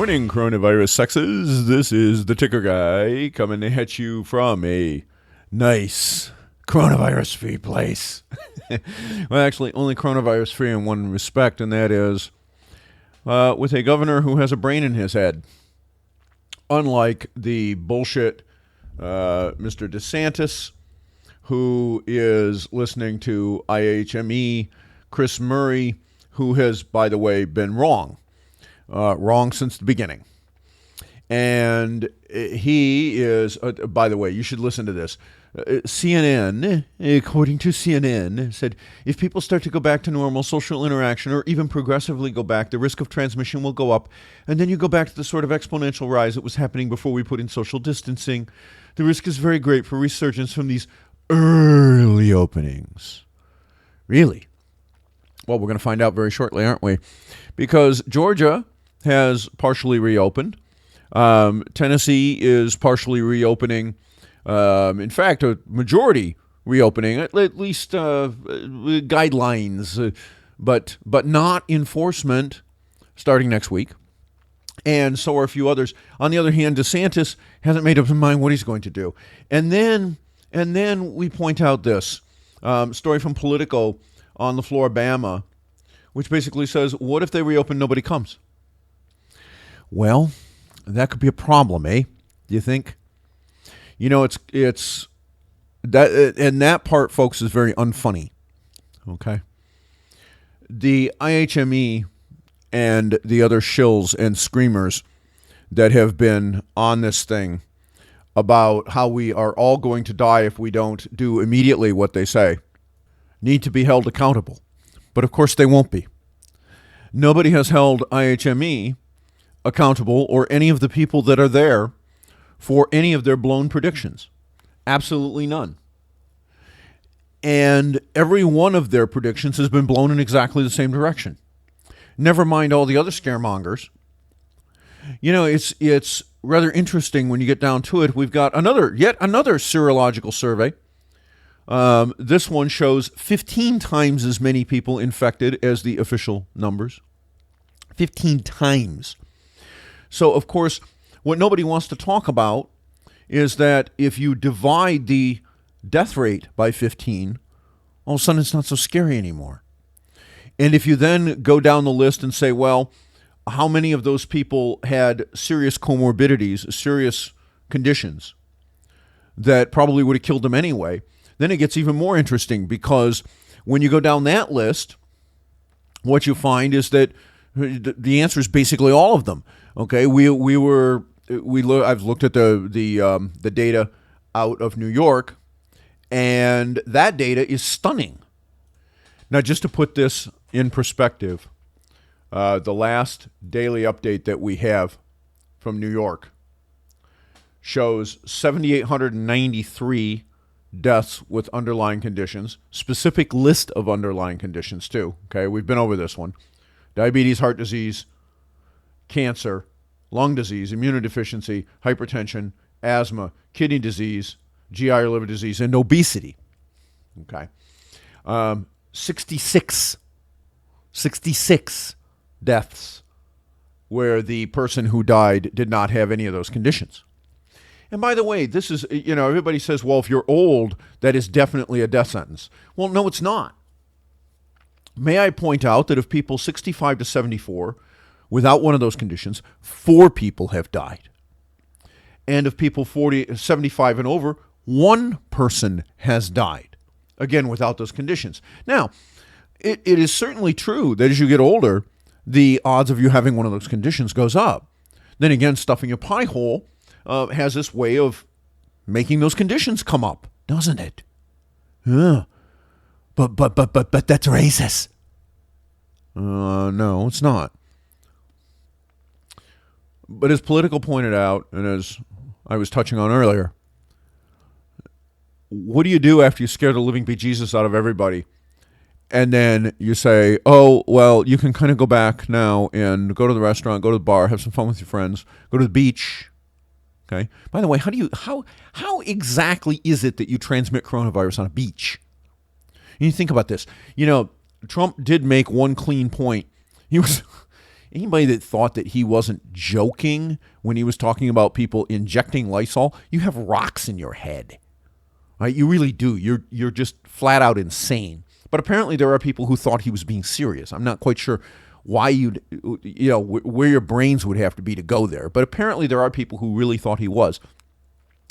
morning, coronavirus sexes. This is the Ticker Guy coming to hit you from a nice coronavirus-free place. Well, actually, only coronavirus-free in one respect, and that is with a governor who has a brain in his head. Unlike the bullshit Mr. DeSantis, who is listening to IHME, Chris Murray, who has, by the way, been wrong. Wrong since the beginning. And he is, by the way, you should listen to this. CNN, according to CNN, said if people start to go back to normal social interaction or even progressively go back, the risk of transmission will go up. And then you go back to the sort of exponential rise that was happening before we put in social distancing. The risk is very great for resurgence from these early openings. Really? Well, we're going to find out very shortly, aren't we? Because Georgia has partially reopened. Tennessee is partially reopening. In fact, a majority reopening, at least guidelines, but not enforcement starting next week. And so are a few others. On the other hand, DeSantis hasn't made up his mind what he's going to do. And then we point out this story from Politico on the Floribama, which basically says, what if they reopen, nobody comes? Well, that could be a problem, eh? Do you think? You know, it's that, and that part, folks, is very unfunny. Okay. The IHME and the other shills and screamers that have been on this thing about how we are all going to die if we don't do immediately what they say need to be held accountable. But of course they won't be. Nobody has held IHME accountable or any of the people that are there for any of their blown predictions. Absolutely none. And every one of their predictions has been blown in exactly the same direction. Never mind all the other scaremongers. You know, it's rather interesting when you get down to it. We've got yet another serological survey. This one shows 15 times as many people infected as the official numbers. 15 times. So, of course, what nobody wants to talk about is that if you divide the death rate by 15, all of a sudden it's not so scary anymore. And if you then go down the list and say, well, how many of those people had serious comorbidities, serious conditions that probably would have killed them anyway, then it gets even more interesting, because when you go down that list, what you find is that the answer is basically all of them. Okay, I've looked at the data out of New York, and that data is stunning. Now, just to put this in perspective, the last daily update that we have from New York shows 7,893 deaths with underlying conditions, specific list of underlying conditions too. Okay, we've been over this one. Diabetes, heart disease, cancer, lung disease, immunodeficiency, hypertension, asthma, kidney disease, GI or liver disease, and obesity. Okay. 66 deaths where the person who died did not have any of those conditions. And by the way, this is, everybody says, well, if you're old, that is definitely a death sentence. Well, no, it's not. May I point out that of people 65 to 74, without one of those conditions, 4 people have died. And of people 75 and over, 1 person has died. Again, without those conditions. Now, it is certainly true that as you get older, the odds of you having one of those conditions goes up. Then again, stuffing your pie hole has this way of making those conditions come up, doesn't it? Yeah. But that's racist. No, it's not. But as Politico pointed out, and as I was touching on earlier, what do you do after you scare the living bejesus out of everybody? And then you say, oh, well, you can kind of go back now and go to the restaurant, go to the bar, have some fun with your friends, go to the beach. Okay. By the way, how exactly is it that you transmit coronavirus on a beach? And you think about this. Trump did make one clean point. He Anybody that thought that he wasn't joking when he was talking about people injecting Lysol, you have rocks in your head. Right? You really do. You're just flat out insane. But apparently there are people who thought he was being serious. I'm not quite sure why where your brains would have to be to go there. But apparently there are people who really thought he was.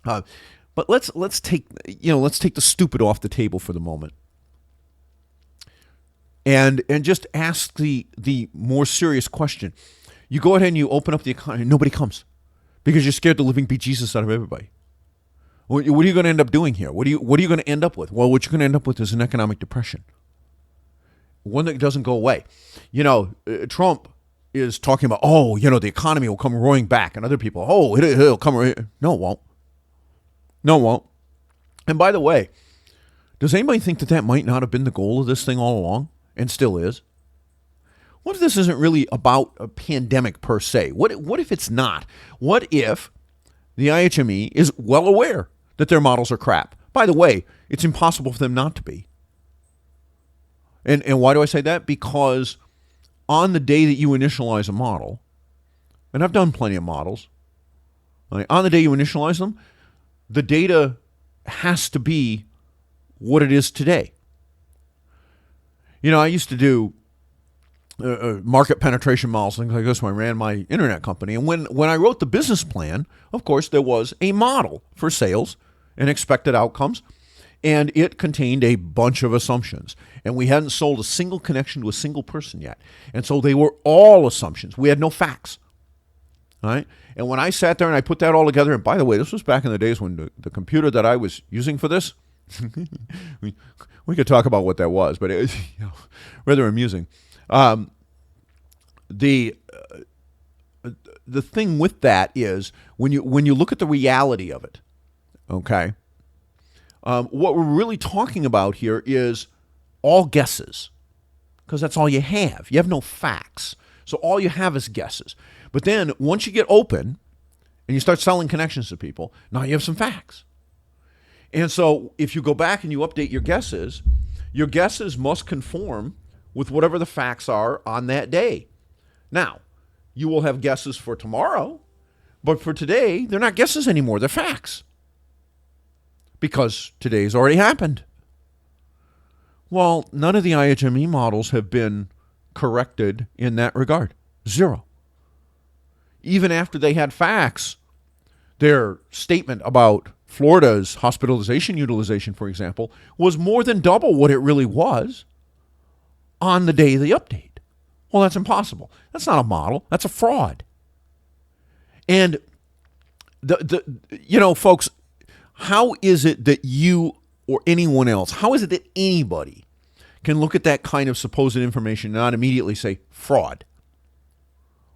But let's take the stupid off the table for the moment. And just ask the more serious question. You go ahead and you open up the economy, and nobody comes because you're scared the living bejesus out of everybody. What are you going to end up doing here? What are you going to end up with? Well, what you're going to end up with is an economic depression, one that doesn't go away. Trump is talking about, the economy will come roaring back, and other people, it'll come. No, it won't. No, it won't. And by the way, does anybody think that might not have been the goal of this thing all along, and still is? What if this isn't really about a pandemic per se? What if it's not? What if the IHME is well aware that their models are crap? By the way, it's impossible for them not to be. And why do I say that? Because on the day that you initialize a model, and I've done plenty of models, right, on the day you initialize them, the data has to be what it is today. I used to do market penetration models, things like this when I ran my internet company. And when I wrote the business plan, of course, there was a model for sales and expected outcomes, and it contained a bunch of assumptions. And we hadn't sold a single connection to a single person yet. And so they were all assumptions. We had no facts. All right? And when I sat there and I put that all together, and by the way, this was back in the days when the computer that I was using for this, we could talk about what that was, but it was rather amusing. The thing with that is when you look at the reality of it, okay, what we're really talking about here is all guesses, because that's all you have. You have no facts, so all you have is guesses. But then once you get open and you start selling connections to people, now you have some facts. And so if you go back and you update your guesses must conform with whatever the facts are on that day. Now, you will have guesses for tomorrow, but for today, they're not guesses anymore. They're facts. Because today's already happened. Well, none of the IHME models have been corrected in that regard. Zero. Even after they had facts, their statement about Florida's hospitalization utilization, for example, was more than double what it really was on the day of the update. Well, that's impossible. That's not a model. That's a fraud. And folks, how is it that you or anyone else, how is it that anybody can look at that kind of supposed information and not immediately say fraud?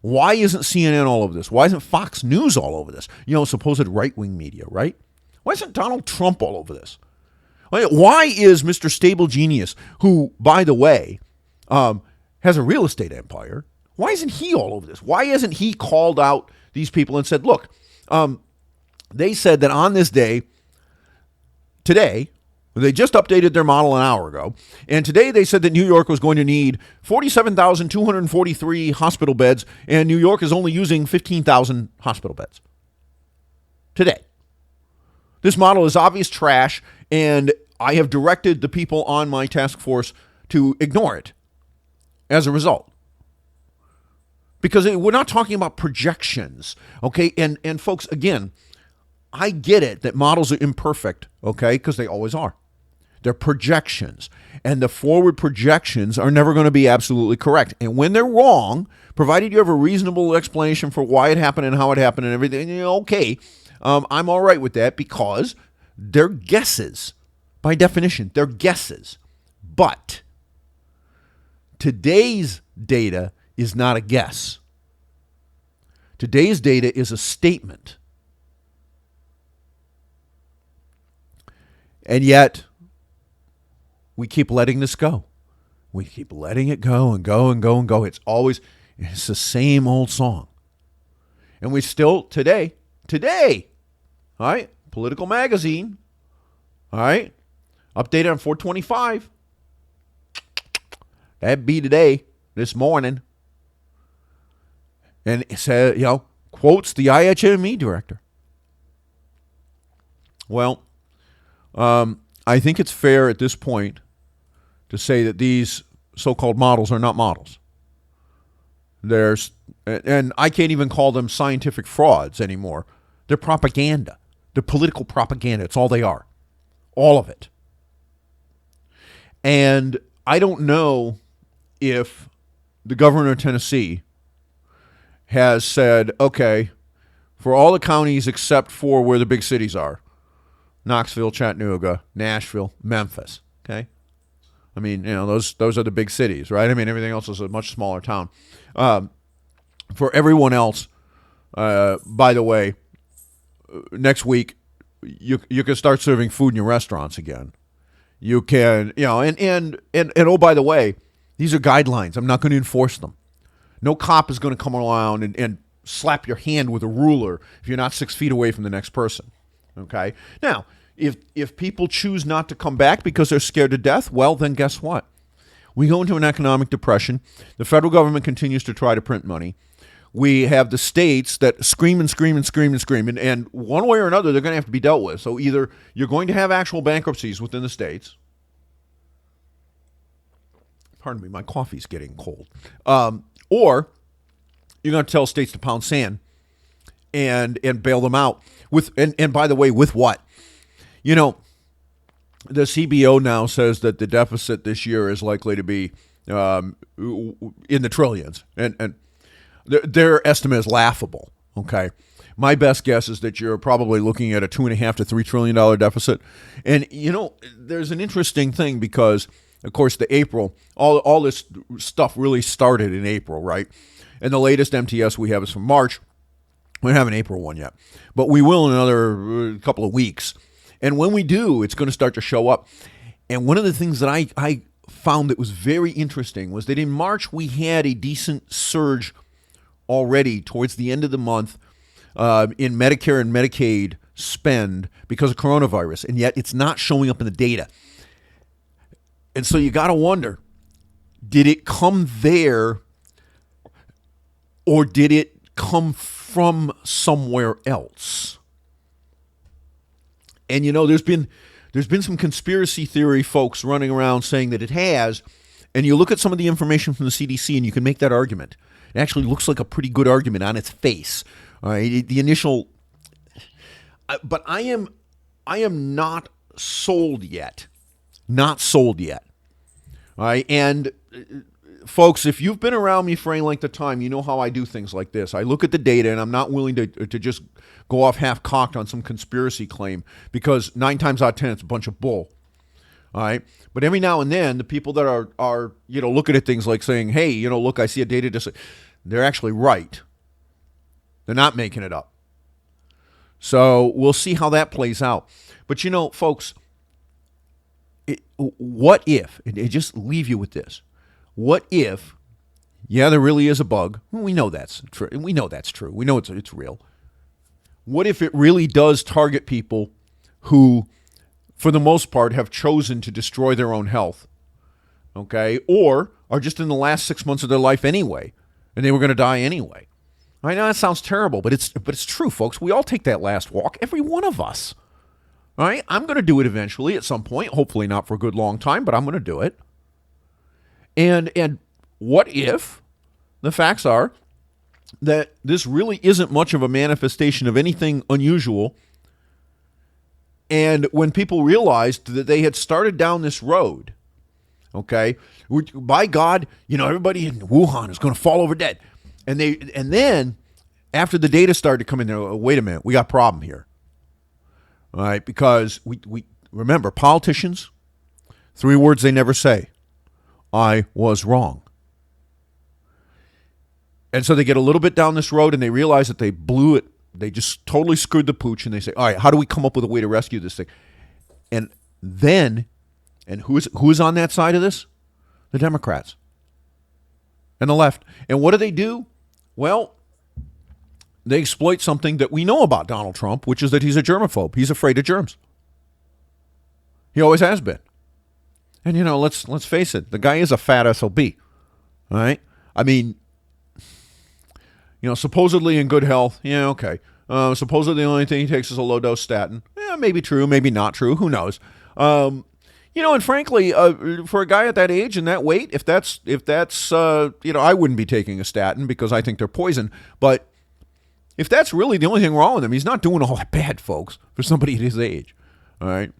Why isn't CNN all over this? Why isn't Fox News all over this? Supposed right-wing media, right? Why isn't Donald Trump all over this? Why is Mr. Stable Genius, who, by the way, has a real estate empire, why isn't he all over this? Why hasn't he called out these people and said, look, they said that on this day, today, they just updated their model an hour ago, and today they said that New York was going to need 47,243 hospital beds, and New York is only using 15,000 hospital beds. Today. This model is obvious trash, and I have directed the people on my task force to ignore it as a result. Because we're not talking about projections, okay? And folks, again, I get it that models are imperfect, okay? Because they always are. They're projections. And the forward projections are never going to be absolutely correct. And when they're wrong, provided you have a reasonable explanation for why it happened and how it happened and everything, okay, I'm all right with that because they're guesses. By definition, they're guesses. But today's data is not a guess. Today's data is a statement. And yet, we keep letting this go. We keep letting it go and go and go and go. It's the same old song. And we still, today, all right, Political Magazine, all right, updated on 4/25. That'd be today, this morning. and said, quotes the IHME director. Well, I think it's fair at this point to say that these so-called models are not models. And I can't even call them scientific frauds anymore. They're propaganda. They're political propaganda. It's all they are. All of it. And I don't know if the governor of Tennessee has said, okay, for all the counties except for where the big cities are, Knoxville, Chattanooga, Nashville, Memphis, okay? I mean, those are the big cities, right? I mean, everything else is a much smaller town. For everyone else, by the way, next week, you can start serving food in your restaurants again. You can, and oh, by the way, these are guidelines. I'm not going to enforce them. No cop is going to come around and slap your hand with a ruler if you're not 6 feet away from the next person. Okay? Now, if people choose not to come back because they're scared to death, well, then guess what? We go into an economic depression. The federal government continues to try to print money. We have the states that scream and scream and scream and scream, and one way or another, they're going to have to be dealt with. So either you're going to have actual bankruptcies within the states. Pardon me, my coffee's getting cold. Or you're going to tell states to pound sand and bail them out. And by the way, with what? The CBO now says that the deficit this year is likely to be in the trillions. And their estimate is laughable, okay? My best guess is that you're probably looking at a $2.5 to $3 trillion deficit. And, there's an interesting thing because, of course, all this stuff really started in April, right? And the latest MTS we have is from March. We don't have an April one yet, but we will in another couple of weeks. And when we do, it's going to start to show up. And one of the things that I found that was very interesting was that in March we had a decent surge already towards the end of the month in Medicare and Medicaid spend because of coronavirus, and yet it's not showing up in the data. And so you got to wonder, did it come there or did it come from somewhere else? And there's been some conspiracy theory folks running around saying that it has, and you look at some of the information from the CDC and you can make that argument. It actually looks like a pretty good argument on its face. All right, the initial, but I am not sold yet. Not sold yet. All right, and folks, if you've been around me for any length of time, you know how I do things like this. I look at the data, and I'm not willing to just go off half-cocked on some conspiracy claim because 9 times out of 10, it's a bunch of bull. All right, but every now and then, the people that are looking at things like saying, "Hey, look, I see a data," they're actually right. They're not making it up. So we'll see how that plays out. But folks, what if? And just leave you with this. What if? Yeah, there really is a bug. We know that's true. We know that's true. We know it's real. What if it really does target people who, for the most part, have chosen to destroy their own health, okay, or are just in the last 6 months of their life anyway, and they were going to die anyway? I know that sounds terrible, but it's true, folks. We all take that last walk, every one of us. All right, I'm going to do it eventually at some point. Hopefully not for a good long time, but I'm going to do it. And what if the facts are that this really isn't much of a manifestation of anything unusual? And when people realized that they had started down this road, okay, by God, everybody in Wuhan is going to fall over dead. And then after the data started to come in, there, wait a minute, we got a problem here. All right, because we remember, politicians, 3 words they never say: I was wrong. And so they get a little bit down this road and they realize that they blew it. They just totally screwed the pooch, and they say, all right, how do we come up with a way to rescue this thing? And then, who is on that side of this? The Democrats and the left. And what do? Well, they exploit something that we know about Donald Trump, which is that he's a germaphobe. He's afraid of germs. He always has been. And, let's face it, the guy is a fat SOB. All right? I mean, supposedly in good health. Yeah, okay. Supposedly the only thing he takes is a low-dose statin. Yeah, maybe true, maybe not true. Who knows? And frankly, for a guy at that age and that weight, if that's I wouldn't be taking a statin because I think they're poison. But if that's really the only thing wrong with him, he's not doing all that bad, folks, for somebody at his age. All right.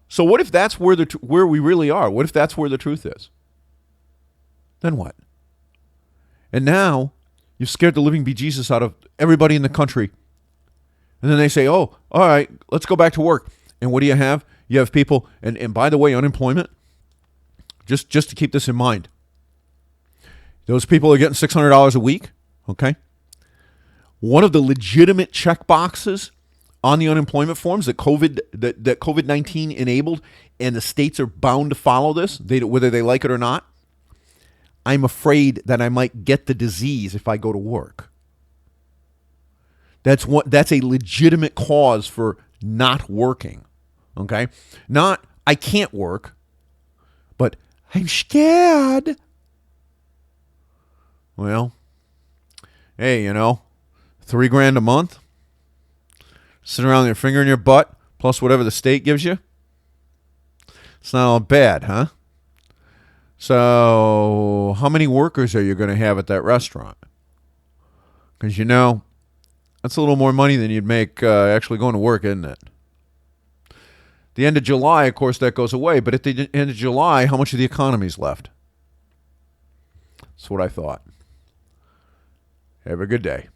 So what if that's where we really are? What if that's where the truth is? Then what? And now you've scared the living bejesus out of everybody in the country. And then they say, oh, all right, let's go back to work. And what do you have? You have people, and by the way, unemployment, just to keep this in mind, those people are getting $600 a week, okay? One of the legitimate check boxes on the unemployment forms that COVID-19 enabled, and the states are bound to follow this, whether they like it or not, I'm afraid that I might get the disease if I go to work. That's a legitimate cause for not working. Okay? Not, I can't work, but I'm scared. Well, hey, $3,000 a month, sit around with your finger in your butt, plus whatever the state gives you. It's not all bad, huh? So, how many workers are you going to have at that restaurant? Because, that's a little more money than you'd make actually going to work, isn't it? The end of July, of course, that goes away. But at the end of July, how much of the economy's left? That's what I thought. Have a good day.